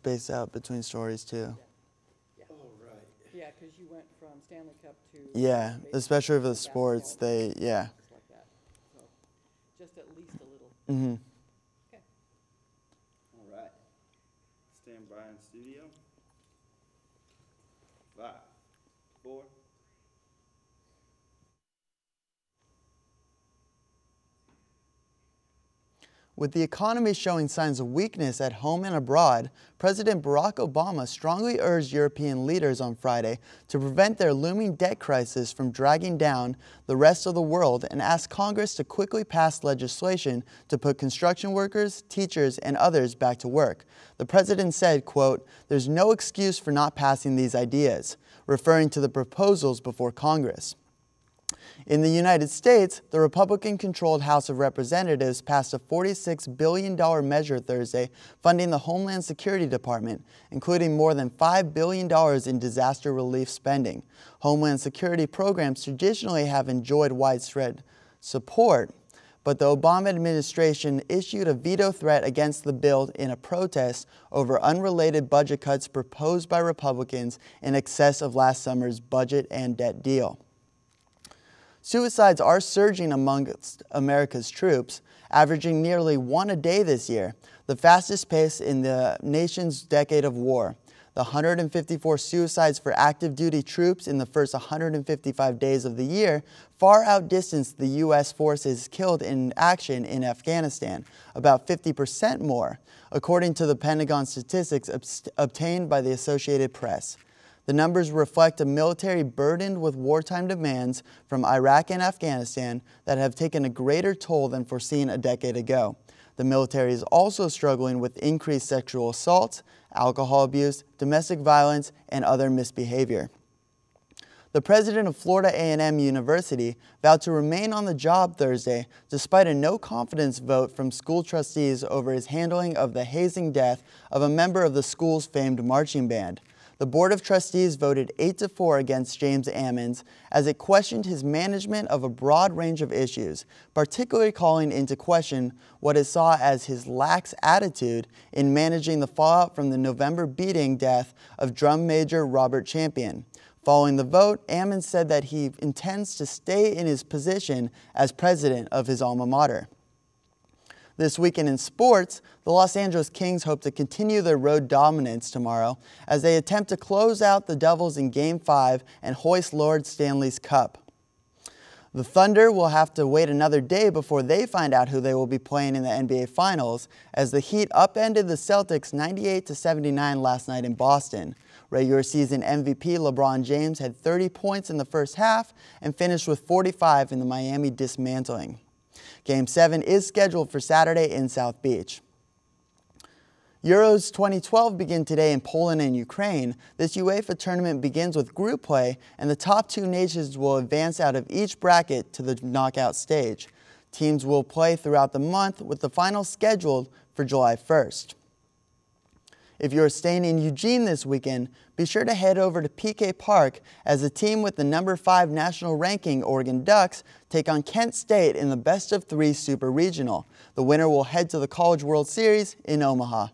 spaced out between stories too. Yeah. Oh, right. Yeah, because you went from Stanley Cup to... Yeah, especially for the sports, yeah. Just like that. So just at least a little. Mm-hmm. Okay. All right. Stand by in studio. 5, 4. With the economy showing signs of weakness at home and abroad, President Barack Obama strongly urged European leaders on Friday to prevent their looming debt crisis from dragging down the rest of the world and asked Congress to quickly pass legislation to put construction workers, teachers, and others back to work. The president said, quote, "There's no excuse for not passing these ideas," referring to the proposals before Congress. In the United States, the Republican-controlled House of Representatives passed a $46 billion measure Thursday funding the Homeland Security Department, including more than $5 billion in disaster relief spending. Homeland Security programs traditionally have enjoyed widespread support, but the Obama administration issued a veto threat against the bill in a protest over unrelated budget cuts proposed by Republicans in excess of last summer's budget and debt deal. Suicides are surging amongst America's troops, averaging nearly 1 a day this year, the fastest pace in the nation's decade of war. The 154 suicides for active duty troops in the first 155 days of the year far outdistanced the U.S. forces killed in action in Afghanistan, about 50% more, according to the Pentagon statistics obtained by the Associated Press. The numbers reflect a military burdened with wartime demands from Iraq and Afghanistan that have taken a greater toll than foreseen a decade ago. The military is also struggling with increased sexual assaults, alcohol abuse, domestic violence, and other misbehavior. The president of Florida A&M University vowed to remain on the job Thursday despite a no-confidence vote from school trustees over his handling of the hazing death of a member of the school's famed marching band. The Board of Trustees voted 8-4 against James Ammons as it questioned his management of a broad range of issues, particularly calling into question what it saw as his lax attitude in managing the fallout from the November beating death of drum major Robert Champion. Following the vote, Ammons said that he intends to stay in his position as president of his alma mater. This weekend in sports, the Los Angeles Kings hope to continue their road dominance tomorrow as they attempt to close out the Devils in Game 5 and hoist Lord Stanley's Cup. The Thunder will have to wait another day before they find out who they will be playing in the NBA Finals, as the Heat upended the Celtics 98-79 last night in Boston. Regular season MVP LeBron James had 30 points in the first half and finished with 45 in the Miami dismantling. Game 7 is scheduled for Saturday in South Beach. Euros 2012 begin today in Poland and Ukraine. This UEFA tournament begins with group play, and the top 2 nations will advance out of each bracket to the knockout stage. Teams will play throughout the month, with the final scheduled for July 1st. If you're staying in Eugene this weekend, be sure to head over to PK Park as the team with the number 5 national ranking Oregon Ducks take on Kent State in the best-of-3 Super Regional. The winner will head to the College World Series in Omaha.